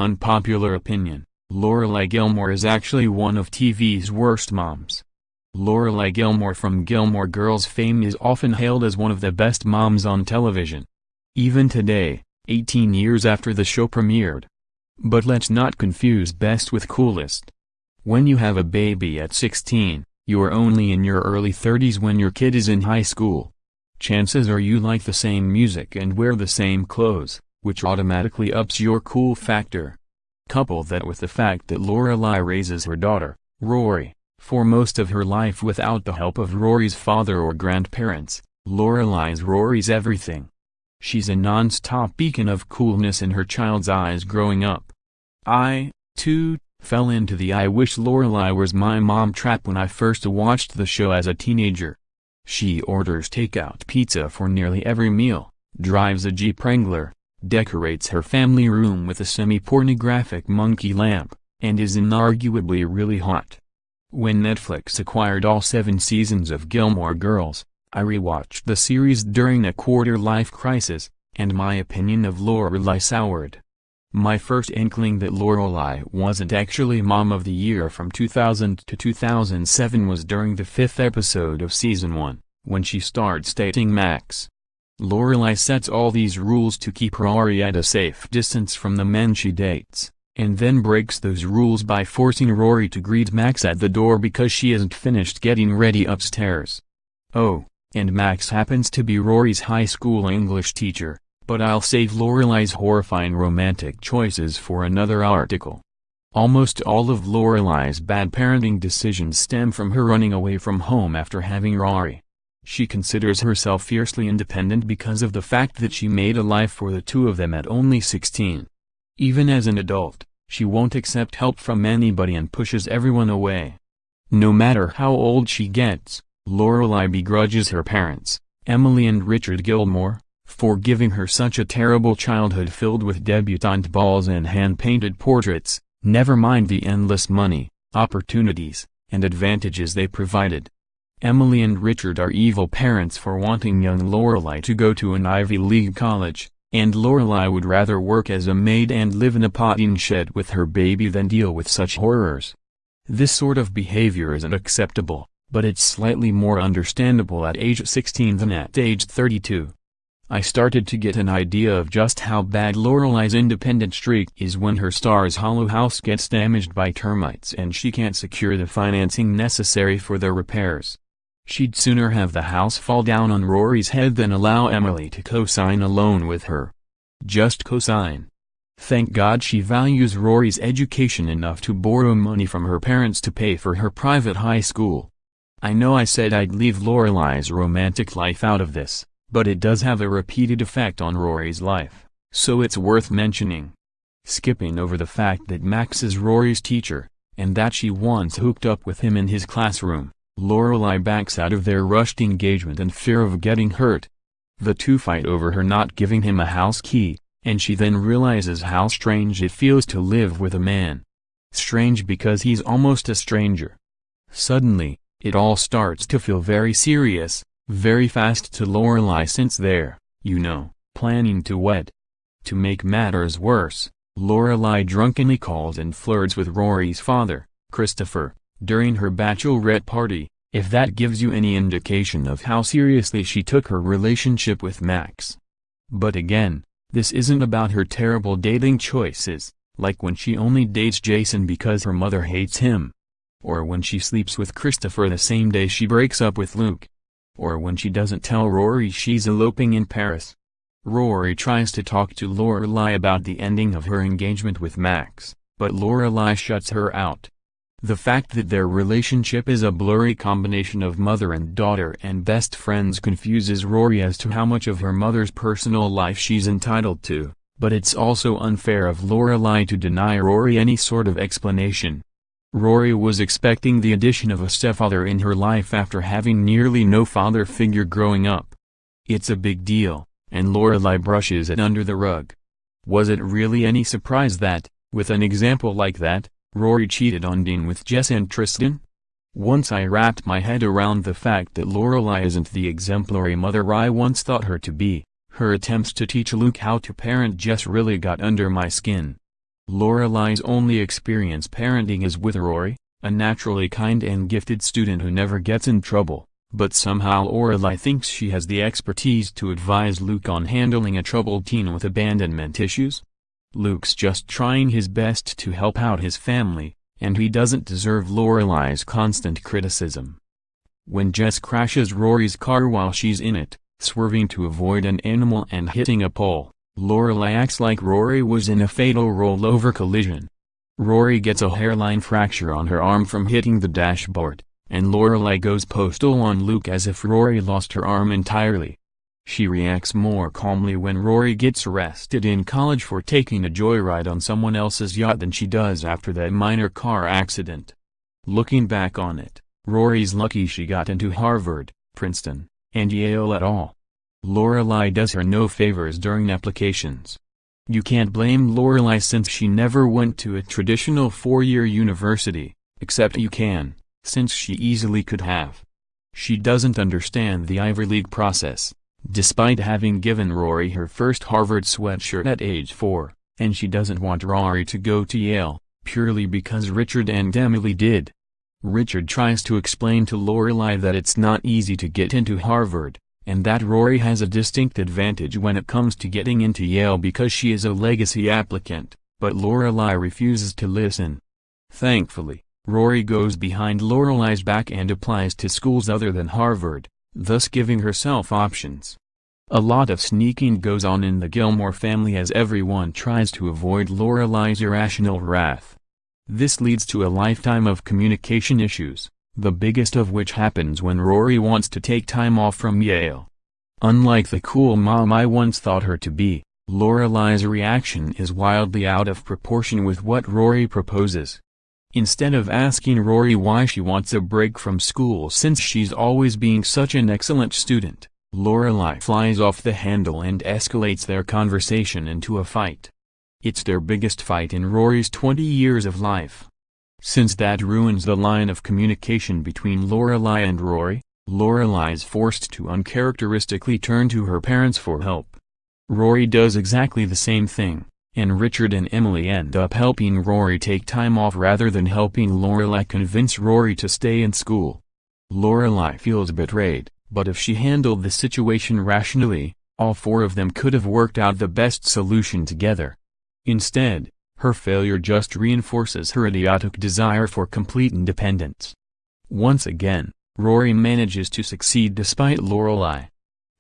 Unpopular opinion, Lorelai Gilmore is actually one of TV's worst moms. Lorelai Gilmore from Gilmore Girls fame is often hailed as one of the best moms on television. Even today, 18 years after the show premiered. But let's not confuse best with coolest. When you have a baby at 16, you're only in your early 30s when your kid is in high school. Chances are you like the same music and wear the same clothes, which automatically ups your cool factor. Couple that with the fact that Lorelai raises her daughter, Rory, for most of her life without the help of Rory's father or grandparents. Lorelai's Rory's everything. She's a non-stop beacon of coolness in her child's eyes growing up. I, too, fell into the "I wish Lorelai was my mom" trap when I first watched the show as a teenager. She orders takeout pizza for nearly every meal, drives a Jeep Wrangler, decorates her family room with a semi-pornographic monkey lamp, and is inarguably really hot. When Netflix acquired all 7 seasons of Gilmore Girls, I rewatched the series during a quarter-life crisis, and my opinion of Lorelai soured. My first inkling that Lorelai wasn't actually Mom of the Year from 2000 to 2007 was during the 5th episode of Season 1, when she starts dating Max. Lorelai sets all these rules to keep Rory at a safe distance from the men she dates, and then breaks those rules by forcing Rory to greet Max at the door because she isn't finished getting ready upstairs. Oh, and Max happens to be Rory's high school English teacher, but I'll save Lorelai's horrifying romantic choices for another article. Almost all of Lorelai's bad parenting decisions stem from her running away from home after having Rory. She considers herself fiercely independent because of the fact that she made a life for the two of them at only 16. Even as an adult, she won't accept help from anybody and pushes everyone away. No matter how old she gets, Lorelai begrudges her parents, Emily and Richard Gilmore, for giving her such a terrible childhood filled with debutante balls and hand-painted portraits, never mind the endless money, opportunities, and advantages they provided. Emily and Richard are evil parents for wanting young Lorelai to go to an Ivy League college, and Lorelai would rather work as a maid and live in a potting shed with her baby than deal with such horrors. This sort of behavior isn't acceptable, but it's slightly more understandable at age 16 than at age 32. I started to get an idea of just how bad Lorelai's independent streak is when her star's hollow house gets damaged by termites and she can't secure the financing necessary for the repairs. She'd sooner have the house fall down on Rory's head than allow Emily to co-sign a loan with her. Just co-sign. Thank God she values Rory's education enough to borrow money from her parents to pay for her private high school. I know I said I'd leave Lorelai's romantic life out of this, but it does have a repeated effect on Rory's life, so it's worth mentioning. Skipping over the fact that Max is Rory's teacher, and that she once hooked up with him in his classroom, Lorelai backs out of their rushed engagement in fear of getting hurt. The two fight over her not giving him a house key, and she then realizes how strange it feels to live with a man. Strange because he's almost a stranger. Suddenly, it all starts to feel very serious, very fast to Lorelai since they're, planning to wed. To make matters worse, Lorelai drunkenly calls and flirts with Rory's father, Christopher, during her bachelorette party, if that gives you any indication of how seriously she took her relationship with Max. But again, this isn't about her terrible dating choices, like when she only dates Jason because her mother hates him. Or when she sleeps with Christopher the same day she breaks up with Luke. Or when she doesn't tell Rory she's eloping in Paris. Rory tries to talk to Lorelai about the ending of her engagement with Max, but Lorelai shuts her out. The fact that their relationship is a blurry combination of mother and daughter and best friends confuses Rory as to how much of her mother's personal life she's entitled to, but it's also unfair of Lorelai to deny Rory any sort of explanation. Rory was expecting the addition of a stepfather in her life after having nearly no father figure growing up. It's a big deal, and Lorelai brushes it under the rug. Was it really any surprise that, with an example like that, Rory cheated on Dean with Jess and Tristan? Once I wrapped my head around the fact that Lorelai isn't the exemplary mother I once thought her to be, her attempts to teach Luke how to parent Jess really got under my skin. Lorelai's only experience parenting is with Rory, a naturally kind and gifted student who never gets in trouble, but somehow Lorelai thinks she has the expertise to advise Luke on handling a troubled teen with abandonment issues. Luke's just trying his best to help out his family, and he doesn't deserve Lorelai's constant criticism. When Jess crashes Rory's car while she's in it, swerving to avoid an animal and hitting a pole, Lorelai acts like Rory was in a fatal rollover collision. Rory gets a hairline fracture on her arm from hitting the dashboard, and Lorelai goes postal on Luke as if Rory lost her arm entirely. She reacts more calmly when Rory gets arrested in college for taking a joyride on someone else's yacht than she does after that minor car accident. Looking back on it, Rory's lucky she got into Harvard, Princeton, and Yale at all. Lorelai does her no favors during applications. You can't blame Lorelai since she never went to a traditional four-year university, except you can, since she easily could have. She doesn't understand the Ivy League process, despite having given Rory her first Harvard sweatshirt at age 4, and she doesn't want Rory to go to Yale, purely because Richard and Emily did. Richard tries to explain to Lorelai that it's not easy to get into Harvard, and that Rory has a distinct advantage when it comes to getting into Yale because she is a legacy applicant, but Lorelai refuses to listen. Thankfully, Rory goes behind Lorelai's back and applies to schools other than Harvard, thus giving herself options. A lot of sneaking goes on in the Gilmore family as everyone tries to avoid Lorelai's irrational wrath. This leads to a lifetime of communication issues, the biggest of which happens when Rory wants to take time off from Yale. Unlike the cool mom I once thought her to be, Lorelai's reaction is wildly out of proportion with what Rory proposes. Instead of asking Rory why she wants a break from school since she's always being such an excellent student, Lorelai flies off the handle and escalates their conversation into a fight. It's their biggest fight in Rory's 20 years of life. Since that ruins the line of communication between Lorelai and Rory, Lorelai's forced to uncharacteristically turn to her parents for help. Rory does exactly the same thing, and Richard and Emily end up helping Rory take time off rather than helping Lorelai convince Rory to stay in school. Lorelai feels betrayed, but if she handled the situation rationally, all four of them could have worked out the best solution together. Instead, her failure just reinforces her idiotic desire for complete independence. Once again, Rory manages to succeed despite Lorelai.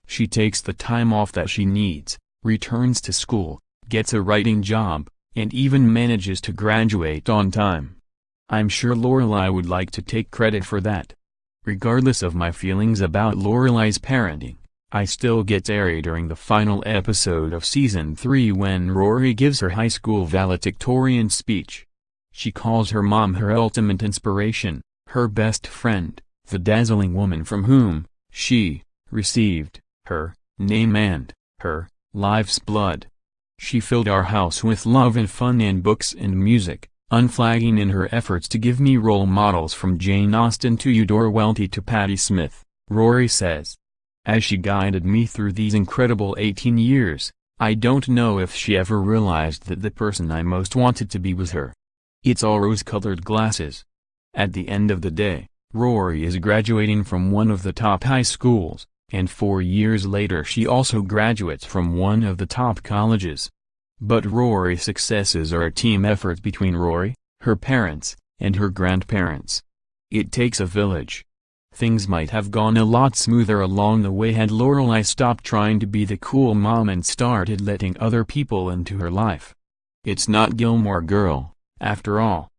She takes the time off that she needs, returns to school, gets a writing job, and even manages to graduate on time. I'm sure Lorelai would like to take credit for that. Regardless of my feelings about Lorelai's parenting, I still get airy during the final episode of Season 3 when Rory gives her high school valedictorian speech. She calls her mom her ultimate inspiration, her best friend, the dazzling woman from whom she received her name and her life's blood. She filled our house with love and fun and books and music, unflagging in her efforts to give me role models from Jane Austen to Eudora Welty to Patti Smith, Rory says. As she guided me through these incredible 18 years, I don't know if she ever realized that the person I most wanted to be was her. It's all rose-colored glasses. At the end of the day, Rory is graduating from one of the top high schools, and 4 years later she also graduates from one of the top colleges. But Rory's successes are a team effort between Rory, her parents, and her grandparents. It takes a village. Things might have gone a lot smoother along the way had Lorelai stopped trying to be the cool mom and started letting other people into her life. It's not Gilmore Girl, after all.